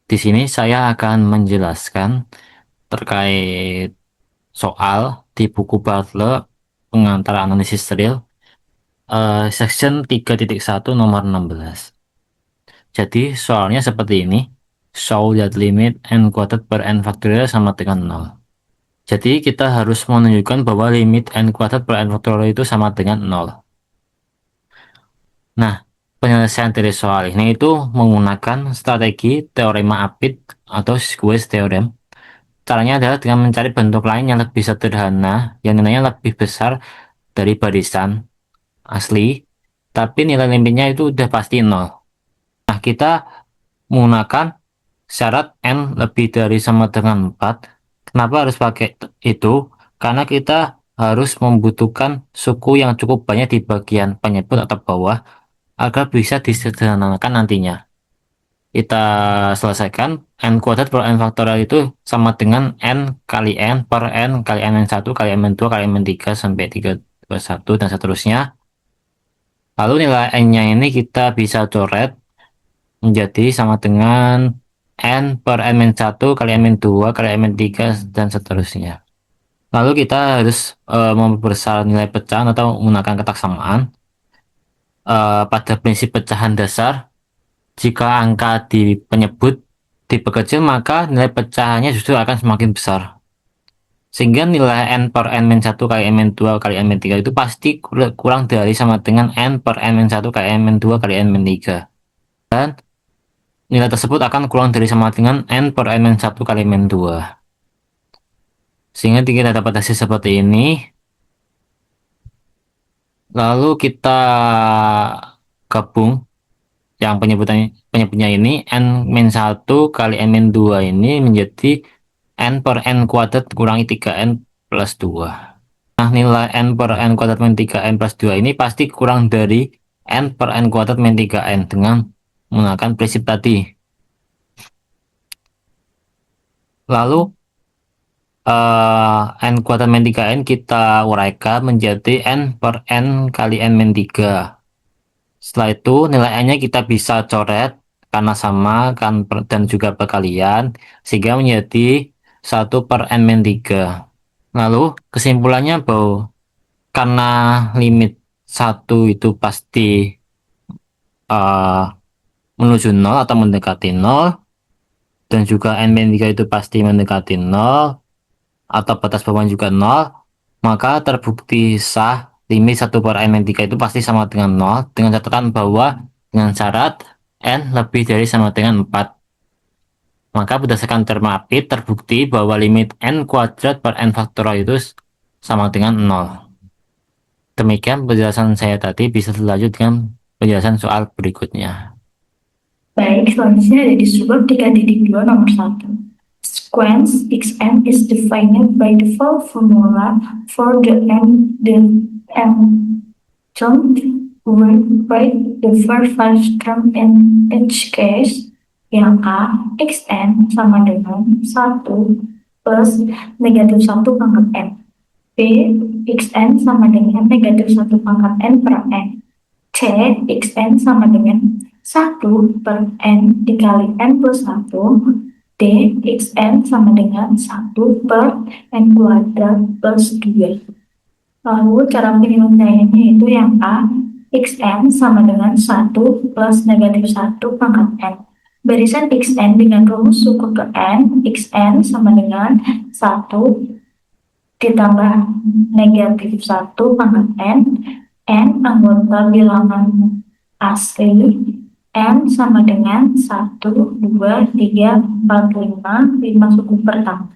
Di sini saya akan menjelaskan terkait soal di buku Bartlett pengantar analisis real section 3.1 nomor 16. Jadi soalnya seperti ini. Show that limit n kuadrat per n faktorial sama dengan 0. Jadi kita harus menunjukkan bahwa limit n kuadrat per n faktorial itu sama dengan 0. Nah, penyelesaian dari soal ini itu menggunakan strategi teorema Apit atau squeeze theorem. Caranya adalah dengan mencari bentuk lain yang lebih sederhana, yang nilainya lebih besar dari barisan asli, tapi nilai limitnya itu udah pasti nol. Nah, kita menggunakan syarat n lebih dari sama dengan 4. Kenapa harus pakai itu? Karena kita harus membutuhkan suku yang cukup banyak di bagian penyebut atau bawah agar bisa disederhanakan nantinya. Kita selesaikan n kuadrat per n faktorial itu sama dengan n kali n per n kali n-1 kali n-2 kali n-3 sampai 321 dan seterusnya. Lalu nilai n-nya ini kita bisa coret menjadi sama dengan n per n-1 kali n-2 kali n-3 dan seterusnya. Lalu kita harus memperbesar nilai pecahan atau menggunakan kotak samaan pada prinsip pecahan dasar. Jika angka di penyebut diperkecil, maka nilai pecahannya justru akan semakin besar. Sehingga nilai n per n-1 kali n-2 kali n-3 itu pasti kurang dari sama dengan n per n-1 kali n-2 kali n-3. Dan nilai tersebut akan kurang dari sama dengan n per n-1 kali n-2. Sehingga kita dapat hasil seperti ini. Lalu kita gabung yang penyebutnya ini n-1 kali n-2 ini menjadi n per n kuadrat kurangi 3n plus 2. Nah, nilai n per n kuadrat min 3n plus 2 ini pasti kurang dari n per n kuadrat min 3n dengan menggunakan prinsip tadi. Lalu n kuadrat min 3n kita uraikan menjadi n per n kali n min 3. Setelah itu nilai n-nya kita bisa coret karena sama kan dan juga perkalian sehingga menjadi 1 per n min 3. Lalu kesimpulannya bahwa karena limit 1 itu pasti uh, menuju 0 atau mendekati 0 dan juga n min 3 itu pasti mendekati 0 atau batas bawah juga 0, maka terbukti sah limit 1 per n min 3 itu pasti sama dengan 0 dengan catatan bahwa dengan syarat n lebih dari sama dengan 4. Maka berdasarkan teorema Apit terbukti bahwa limit n kuadrat per n faktorial itu sama dengan 0. Demikian penjelasan saya tadi, bisa dilanjut dengan penjelasan soal berikutnya. Baik, selanjutnya ada di subbab 3.2 nomor 1. Sequence xn is defined by the formula for the n term write the first term in each case. Yang A, xn sama dengan 1 plus negatif 1 pangkat n. B, xn sama dengan negatif 1 pangkat n per n. C, xn sama dengan 1 per n dikali n plus 1. D, xn sama dengan 1 per n kuadrat plus 2. Lalu cara penyelesaiannya itu yang A, xn sama dengan 1 plus negatif 1 pangkat n. Barisan xn dengan rumus suku ke n, xn sama dengan 1 ditambah negatif 1 pangkat n anggota bilangan asli, n sama dengan 1, 2, 3, 4, 5 suku pertama.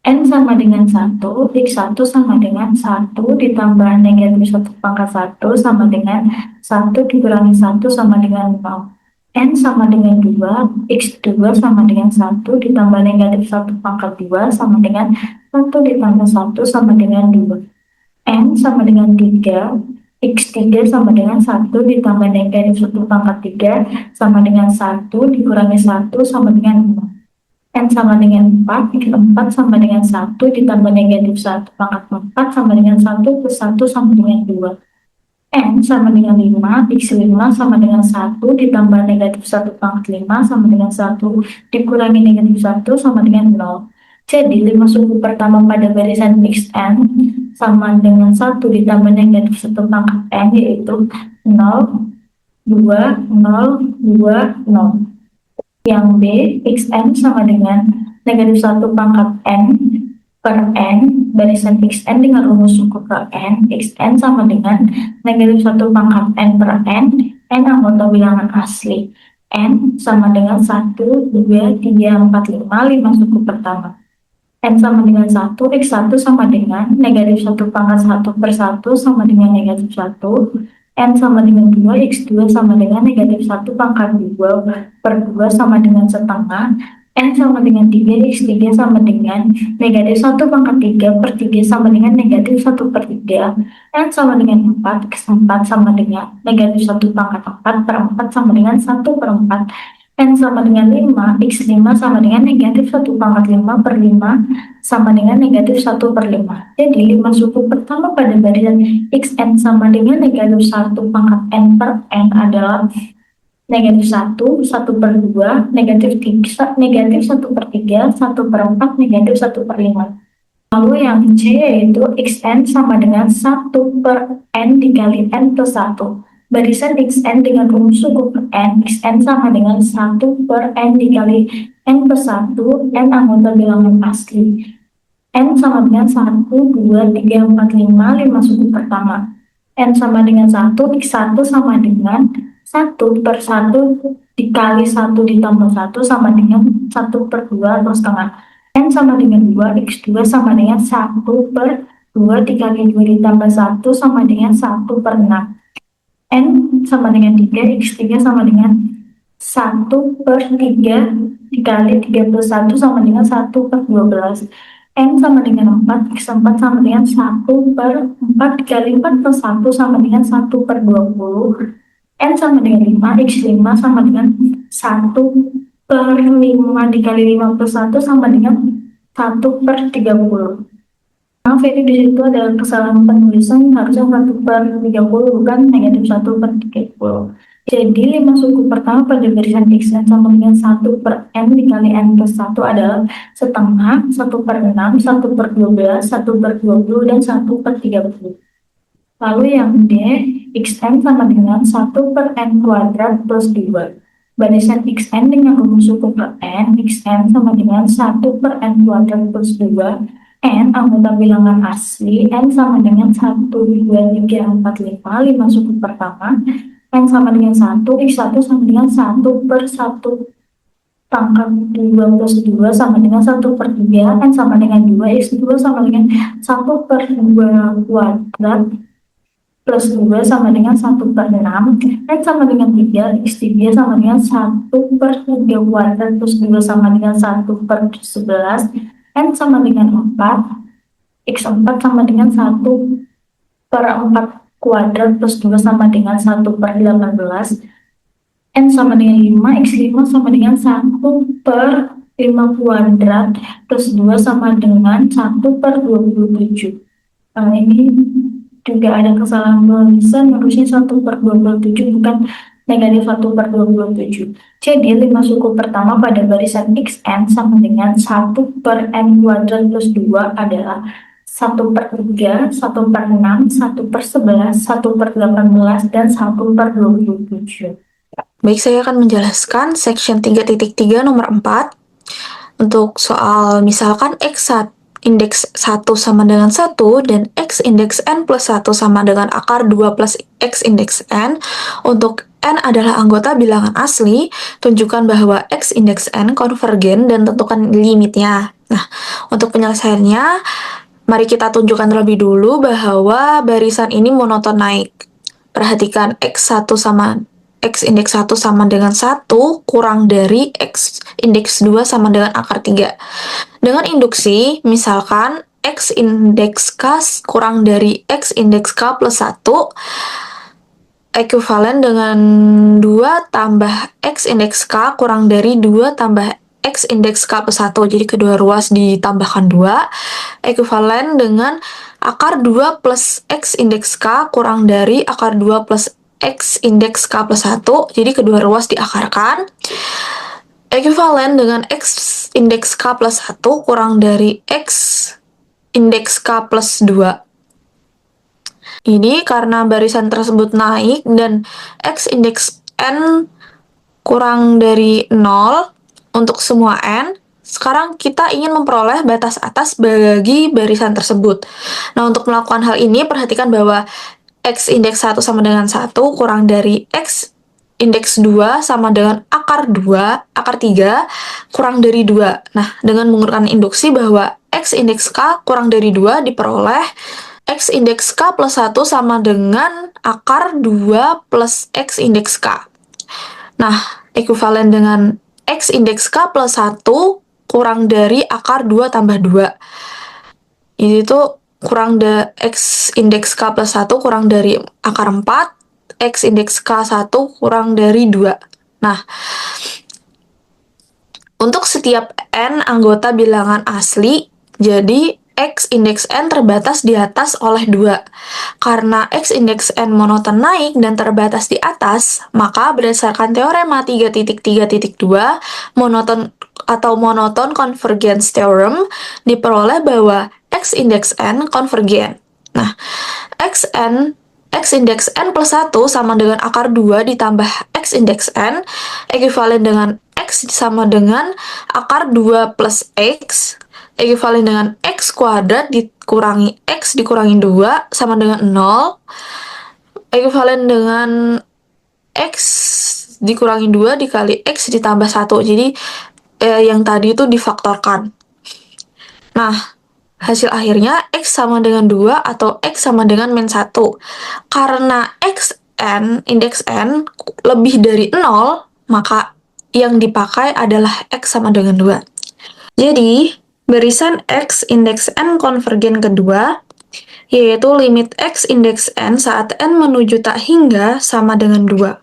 N sama dengan 1, x1 sama dengan 1 ditambah negatif 1 pangkat 1 sama dengan 1 dikurangi 1 sama dengan 0. N sama dengan 2, x2 sama dengan 1 ditambah negatif 1 pangkat 2 sama dengan 1 ditambah 1 sama dengan 2. N sama dengan 3, x3 sama dengan 1 ditambah negatif 1 pangkat 3 sama dengan 1 dikurangi 1 sama dengan 0. N sama dengan 4, x4 sama dengan 1 ditambah negatif 1 pangkat 4 sama dengan 1 plus 1 sama dengan 2. N sama dengan 5, X5 sama dengan 1 ditambah negatif 1 pangkat 5 sama dengan 1 dikurangi negatif 1 sama dengan 0. Jadi 5 suku pertama pada barisan Xn sama dengan 1 ditambah negatif 1 pangkat N yaitu 0, 2, 0, 2, 0. Yang B, Xn sama dengan negatif 1 pangkat N per N, barisan Xn dengan rumus suku ke N, Xn sama dengan negatif 1 pangkat N per N anggota bilangan asli. N sama dengan 1, 2, 3, 4, 5 suku pertama. N sama dengan 1, X1 sama dengan negatif 1 pangkat 1 per 1 sama dengan negatif 1. N sama dengan 2, X2 sama dengan negatif 1 pangkat 2 per 2 sama dengan setengah. N sama dengan 3, X3 sama dengan negatif 1 pangkat 3 per 3 sama dengan negatif 1 per 3. N sama dengan 4, X4 sama dengan negatif 1 pangkat 4 per 4 sama dengan 1 per 4. N sama dengan 5, X5 sama dengan negatif 1 pangkat 5 per 5 sama dengan negatif 1 per 5. Jadi 5 suku pertama pada barisan Xn sama dengan negatif 1 pangkat N per N adalah negatif 1, 1 per 2, negatif 3, negatif 1 per 3, 1 per 4, negatif 1 per 5. Lalu yang C yaitu Xn sama dengan 1 per N dikali N plus 1. Barisan Xn dengan rumus suku per N, Xn sama dengan 1 per N dikali N plus 1, N anggota bilangan asli. N sama dengan 1, 2, 3, 4, 5 suku pertama. N sama dengan 1, X1 sama dengan 1 per 1 dikali 1 ditambah 1 sama dengan 1 per 2 atau setengah. N sama dengan 2, X2 sama dengan 1 per 2 dikali 2 ditambah 1 sama dengan 1 per 6. N sama dengan 3, X3 sama dengan 1 per 3 dikali 3 plus 1 sama dengan 1 per 12. N sama dengan 4, X4 sama dengan 1 per 4 dikali 4 plus 1 sama dengan 1 per 20. N sama dengan 5, X5 sama dengan 1 per 5 dikali 5 plus 1 sama dengan 1 per 30. Maaf, ini di situ ada kesalahan penulisan, harusnya 1 per 30 bukan negatif 1 per 30. Jadi 5 suku pertama pada barisan Xn sama dengan 1 per N dikali N plus 1 adalah setengah, 1 per 6, 1 per 12, 1 per 20, dan 1 per 30. Lalu yang D, Xn sama dengan 1 per N kuadrat plus 2. Barisan Xn dengan rumus suku per N, Xn sama dengan 1 per N kuadrat plus 2. N anggota bilangan asli, N sama dengan 1, 2, 3, 4, 5 suku pertama. N sama dengan 1, X1 sama dengan 1 per 1 pangkat 2 plus 2 sama dengan 1 per 3. N sama dengan 2, X2 sama dengan 1 per 2 kuadrat plus 2 sama dengan 1 per 6. N sama dengan 3, X3 sama dengan 1 per 3 kuadrat plus 2 sama dengan 1 per 11. N sama dengan 4, X4 sama dengan 1 per 4 kuadrat plus 2 sama dengan 1 per 18. N sama dengan 5, X5 sama dengan 1 per 5 kuadrat plus 2 sama dengan 1 per 27. Ini juga ada kesalahan penulisan, harusnya 1 per 27 bukan negatif 1 per 27. Jadi 5 suku pertama pada barisan Xn sama dengan 1 per N kuadrat plus 2 adalah 1 per 3, 1 per 6, 1 per 11, 1 per 18, dan 1 per 27. Baik, saya akan menjelaskan section 3.3 nomor 4. Untuk soal misalkan X1 indeks 1 sama dengan 1 dan X indeks N plus 1 sama dengan akar 2 plus X indeks N. Untuk N adalah anggota bilangan asli, tunjukkan bahwa X indeks N konvergen dan tentukan limitnya. Nah, untuk penyelesaiannya, mari kita tunjukkan terlebih dulu bahwa barisan ini monoton naik. Perhatikan X1 sama X indeks 1 sama dengan 1 kurang dari X indeks 2 sama dengan akar 3. Dengan induksi, misalkan X indeks K kurang dari X indeks K plus 1, ekuivalen dengan 2 tambah X indeks K kurang dari 2 tambah X indeks K plus 1. Jadi kedua ruas ditambahkan 2, ekuivalen dengan akar 2 plus X indeks K kurang dari akar 2 plus X indeks K plus 1. Jadi kedua ruas diakarkan. Ekuivalen dengan X indeks K plus 1 kurang dari X indeks K plus 2. Ini karena barisan tersebut naik dan X indeks N kurang dari 0 untuk semua N, sekarang kita ingin memperoleh batas atas bagi barisan tersebut. Nah, untuk melakukan hal ini, perhatikan bahwa X indeks 1 sama dengan 1 kurang dari X indeks 2 sama dengan akar 3 kurang dari 2. Nah, dengan menggunakan induksi bahwa X indeks K kurang dari 2 diperoleh X indeks K plus 1 sama dengan akar 2 plus X indeks K. Nah, ekuivalen dengan X indeks K plus 1 kurang dari akar 2 tambah 2. Itu X indeks K plus 1 kurang dari akar 4, X indeks K1 kurang dari 2. Nah, untuk setiap N anggota bilangan asli, jadi X indeks N terbatas di atas oleh 2. Karena X indeks N monoton naik dan terbatas di atas, maka berdasarkan teorema 3.3.2, monoton convergence theorem, diperoleh bahwa X indeks N konvergen. Nah, X indeks N plus 1 sama dengan akar 2 ditambah X indeks N, ekuivalen dengan X sama dengan akar 2 plus X, ekuivalen dengan X kuadrat dikurangi X dikurangi 2 sama dengan 0, ekuivalen dengan X dikurangi 2 dikali X ditambah 1. Jadi, yang tadi itu difaktorkan. Nah, hasil akhirnya X sama dengan 2 atau X sama dengan min 1. Karena indeks N lebih dari 0, maka yang dipakai adalah X sama dengan 2. Jadi, barisan X indeks N konvergen kedua, yaitu limit X indeks N saat N menuju tak hingga sama dengan 2.